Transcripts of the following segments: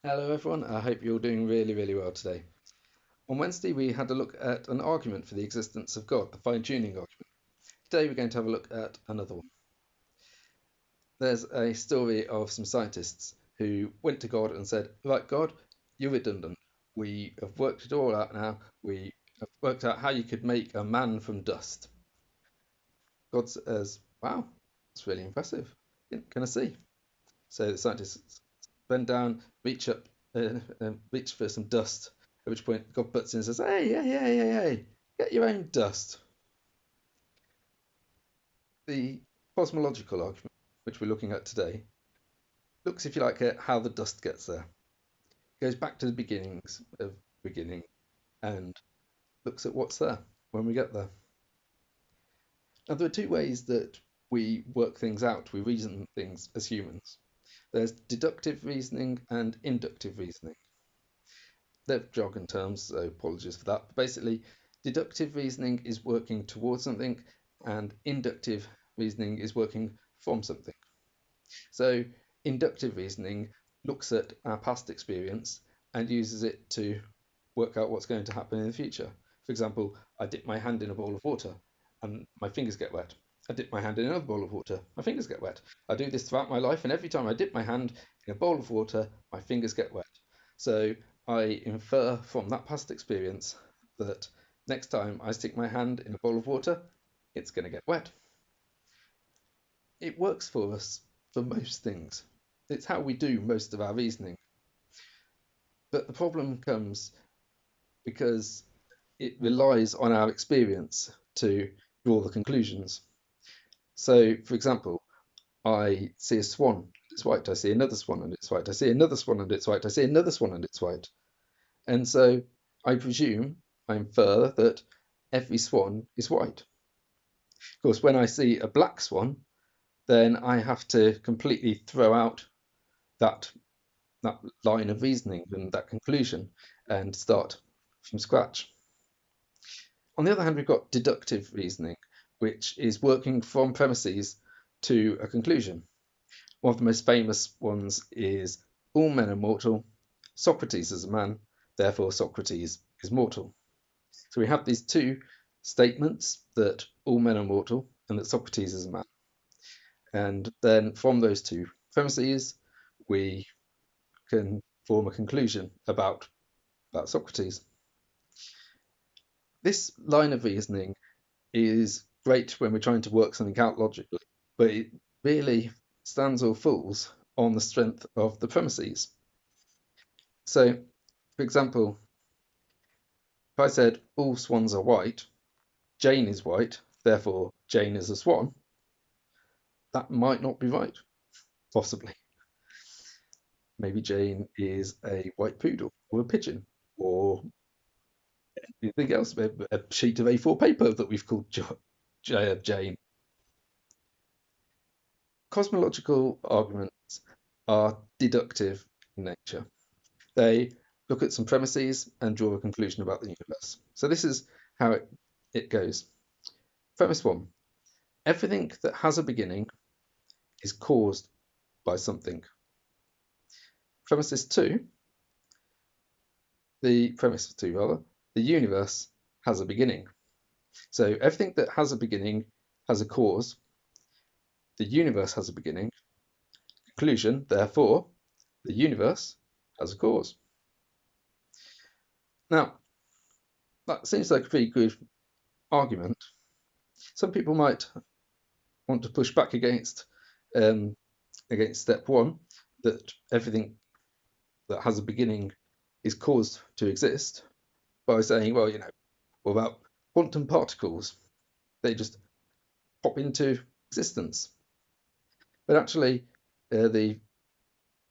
Hello everyone, I hope you're doing really well today. On Wednesday we had a look at an argument for the existence of God, the fine-tuning argument. Today we're going to have a look at another one. There's a story of some scientists who went to God and said, right God, you're redundant. We have worked it all out now. We have worked out how you could make a man from dust. God says, wow, that's really impressive. Yeah, can I see? So the scientists bend down, reach for some dust. At which point God butts in and says, "Hey, get your own dust." The cosmological argument, which we're looking at today, looks, if you like, at how the dust gets there. It goes back to the beginnings of beginning and looks at what's there when we get there. Now, there are two ways that we work things out, we reason things as humans. There's deductive reasoning and inductive reasoning. They're jargon terms, so apologies for that. But basically, deductive reasoning is working towards something, and inductive reasoning is working from something. So, inductive reasoning looks at our past experience and uses it to work out what's going to happen in the future. For example, I dip my hand in a bowl of water and my fingers get wet. I dip my hand in another bowl of water, my fingers get wet. I do this throughout my life, and every time I dip my hand in a bowl of water, my fingers get wet. So I infer from that past experience that next time I stick my hand in a bowl of water, it's going to get wet. It works for us for most things. It's how we do most of our reasoning. But the problem comes because it relies on our experience to draw the conclusions. So, for example, I see a swan, and it's white. I see another swan, and it's white. I see another swan, and it's white. I see another swan, and it's white. And so I presume, I infer that every swan is white. Of course, when I see a black swan, then I have to completely throw out that that line of reasoning and that conclusion and start from scratch. On the other hand, we've got deductive reasoning, which is working from premises to a conclusion. One of the most famous ones is all men are mortal, Socrates is a man, therefore Socrates is mortal. So we have these two statements that all men are mortal and that Socrates is a man. And then from those two premises, we can form a conclusion about Socrates. This line of reasoning is great when we're trying to work something out logically, but it really stands or falls on the strength of the premises. So, for example, if I said all swans are white, Jane is white, therefore Jane is a swan, that might not be right, possibly. Maybe Jane is a white poodle or a pigeon or anything else, a sheet of A4 paper that we've called Jane. Cosmological arguments are deductive in nature. They look at some premises and draw a conclusion about the universe. So this is how it goes. Premise one, everything that has a beginning is caused by something. Premises two, premise two rather, the universe has a beginning. So everything that has a beginning has a cause. The universe has a beginning. Conclusion, therefore, the universe has a cause. Now, that seems like a pretty good argument. Some people might want to push back um, against step one, that everything that has a beginning is caused to exist, by saying, well, what about quantum particles? They just pop into existence. But actually, the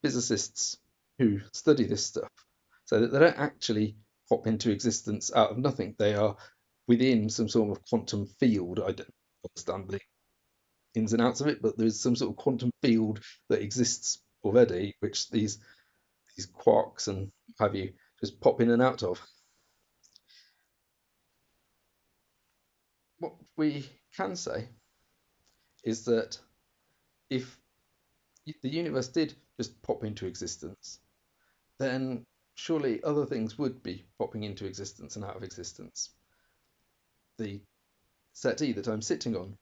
physicists who study this stuff say that they don't actually pop into existence out of nothing. They are within some sort of quantum field. I don't understand the ins and outs of it, but there's some sort of quantum field that exists already, which these quarks and have you just pop in and out of. What we can say is that if the universe did just pop into existence, then surely other things would be popping into existence and out of existence. The settee that I'm sitting on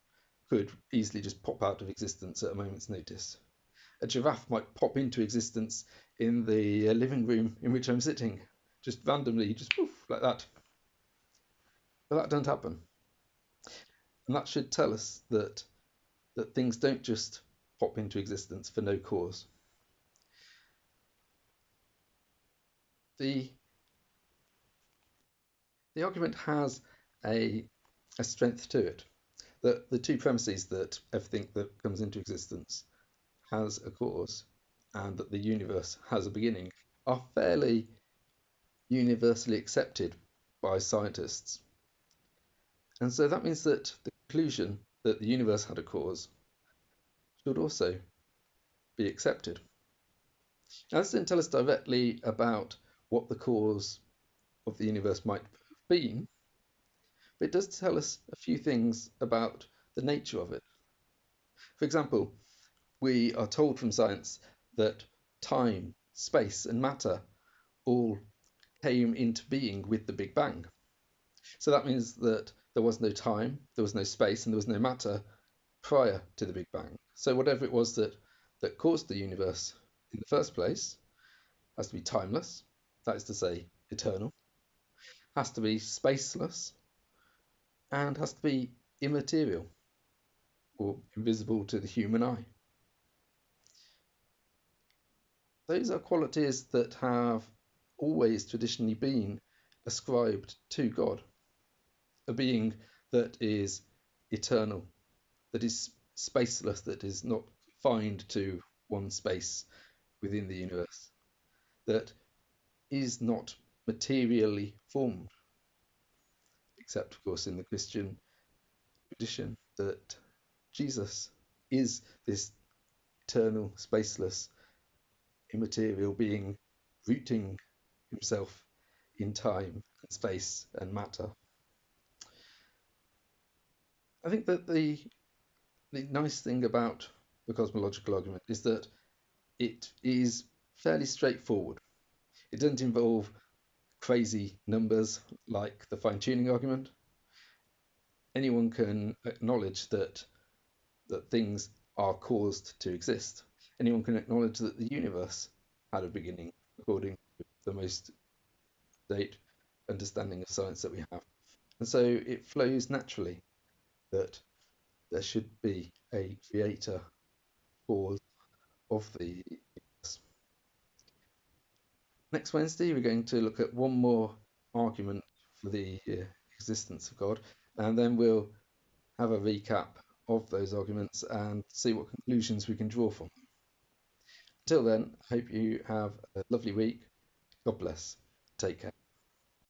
could easily just pop out of existence at a moment's notice. A giraffe might pop into existence in the living room in which I'm sitting, just randomly, just poof, like that. But that doesn't happen. And that should tell us that things don't just pop into existence for no cause. The the argument has a, a strength to it. That the two premises that everything that comes into existence has a cause and that the universe has a beginning are fairly universally accepted by scientists. And so that means that the conclusion that the universe had a cause should also be accepted. Now, this didn't tell us directly about what the cause of the universe might have been, but it does tell us a few things about the nature of it. For example, we are told from science that time, space, and matter all came into being with the Big Bang. So that means that there was no time, there was no space, and there was no matter prior to the Big Bang. So whatever it was that caused the universe in the first place has to be timeless, that is to say, eternal, has to be spaceless, and has to be immaterial or invisible to the human eye. Those are qualities that have always traditionally been ascribed to God, a being that is eternal, that is spaceless, that is not confined to one space within the universe, that is not materially formed, except, of course, in the Christian tradition, that Jesus is this eternal, spaceless, immaterial being rooting himself in time and space and matter. I think that the nice thing about the cosmological argument is that it is fairly straightforward. It doesn't involve crazy numbers like the fine tuning argument. Anyone can acknowledge that things are caused to exist. Anyone can acknowledge that the universe had a beginning, according to the most date understanding of science that we have. And so it flows naturally that there should be a creator cause of the universe. Next Wednesday, we're going to look at one more argument for the existence of God, and then we'll have a recap of those arguments and see what conclusions we can draw from them. Until then, I hope you have a lovely week. God bless. Take care.